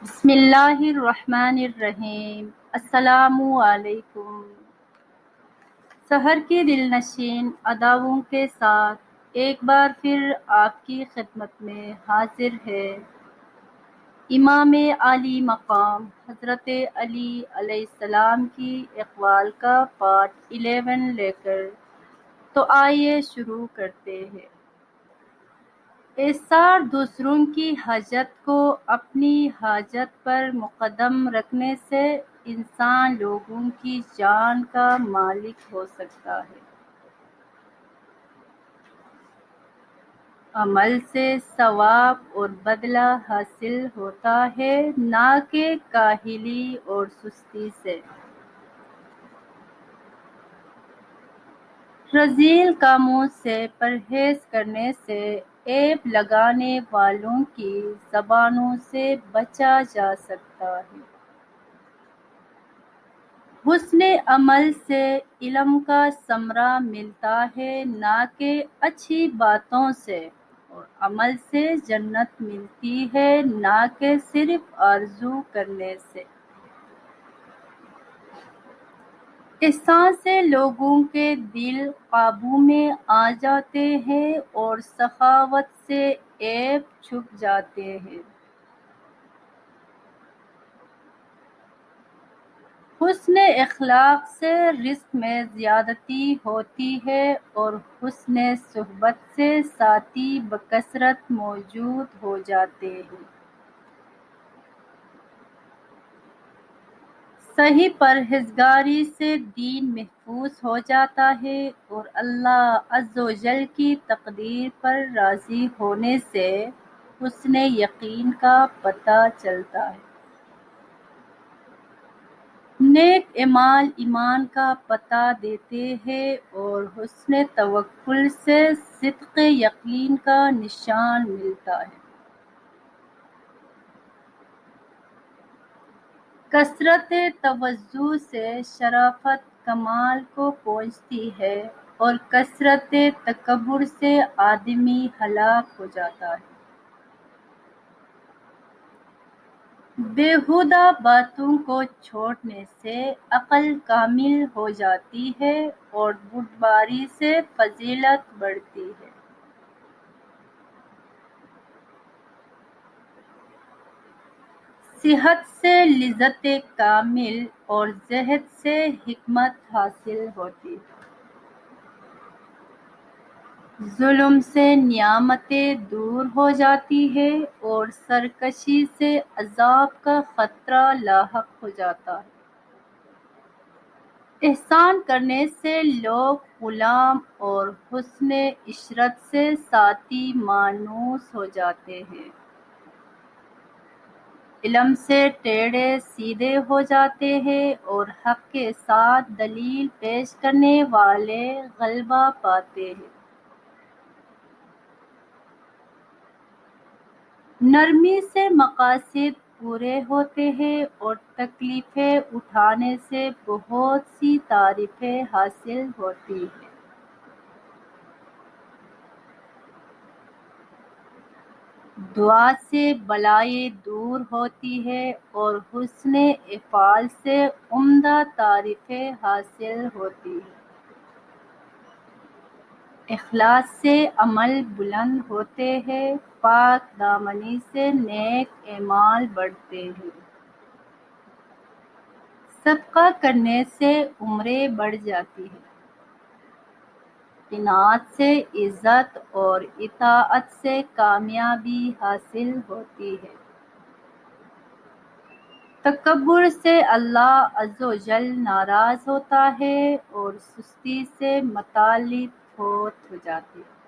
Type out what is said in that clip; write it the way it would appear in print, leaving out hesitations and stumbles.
بسم اللہ الرحمن الرحیم۔ السلام علیکم۔ سحر کی دلنشین اداؤں کے ساتھ ایک بار پھر آپ کی خدمت میں حاضر ہے امام عالی مقام حضرت علی علیہ السلام کی اقوال کا پارٹ 11 لے کر۔ تو آئیے شروع کرتے ہیں۔ ایثار دوسروں کی حاجت کو اپنی حاجت پر مقدم رکھنے سے انسان لوگوں کی جان کا مالک ہو سکتا ہے۔ عمل سے ثواب اور بدلہ حاصل ہوتا ہے، نہ کہ کاہلی اور سستی سے۔ رذیل کاموں سے پرہیز کرنے سے عیب لگانے والوں کی زبانوں سے بچا جا سکتا ہے۔ حسن عمل سے علم کا ثمرہ ملتا ہے، نہ کہ اچھی باتوں سے، اور عمل سے جنت ملتی ہے، نہ کہ صرف آرزو کرنے سے۔ احسان سے لوگوں کے دل قابو میں آ جاتے ہیں اور سخاوت سے عیب چھپ جاتے ہیں۔ حسن اخلاق سے رزق میں زیادتی ہوتی ہے اور حسن صحبت سے ساتھی بکثرت موجود ہو جاتے ہیں۔ صحیح پرہیزگاری سے دین محفوظ ہو جاتا ہے اور اللہ عز و جل کی تقدیر پر راضی ہونے سے حسن یقین کا پتہ چلتا ہے۔ نیک اعمال ایمان کا پتہ دیتے ہیں اور حسن توکل سے صدق یقین کا نشان ملتا ہے۔ کثرت تواضع سے شرافت کمال کو پہنچتی ہے اور کثرت تکبر سے آدمی ہلاک ہو جاتا ہے۔ بیہودہ باتوں کو چھوڑنے سے عقل کامل ہو جاتی ہے اور بردباری سے فضیلت بڑھتی ہے۔ صحت سے لذت کامل اور زہد سے حکمت حاصل ہوتی ہے۔ ظلم سے نعمتیں دور ہو جاتی ہے اور سرکشی سے عذاب کا خطرہ لاحق ہو جاتا ہے۔ احسان کرنے سے لوگ غلام اور حسن عشرت سے ساتھی مانوس ہو جاتے ہیں۔ علم سے ٹیڑھے سیدھے ہو جاتے ہیں اور حق کے ساتھ دلیل پیش کرنے والے غلبہ پاتے ہیں۔ نرمی سے مقاصد پورے ہوتے ہیں اور تکلیفیں اٹھانے سے بہت سی تعریفیں حاصل ہوتی ہیں۔ دعا سے بلائیں دور ہوتی ہے اور حسن افعال سے عمدہ تعریفیں حاصل ہوتی ہیں۔ اخلاص سے عمل بلند ہوتے ہیں، پاک دامنی سے نیک اعمال بڑھتے ہیں۔ صدقہ کرنے سے عمریں بڑھ جاتی ہیں۔ قناعت سے عزت اور اطاعت سے کامیابی حاصل ہوتی ہے۔ تکبر سے اللہ عز و جل ناراض ہوتا ہے اور سستی سے مطالب فوت ہو جاتی ہے۔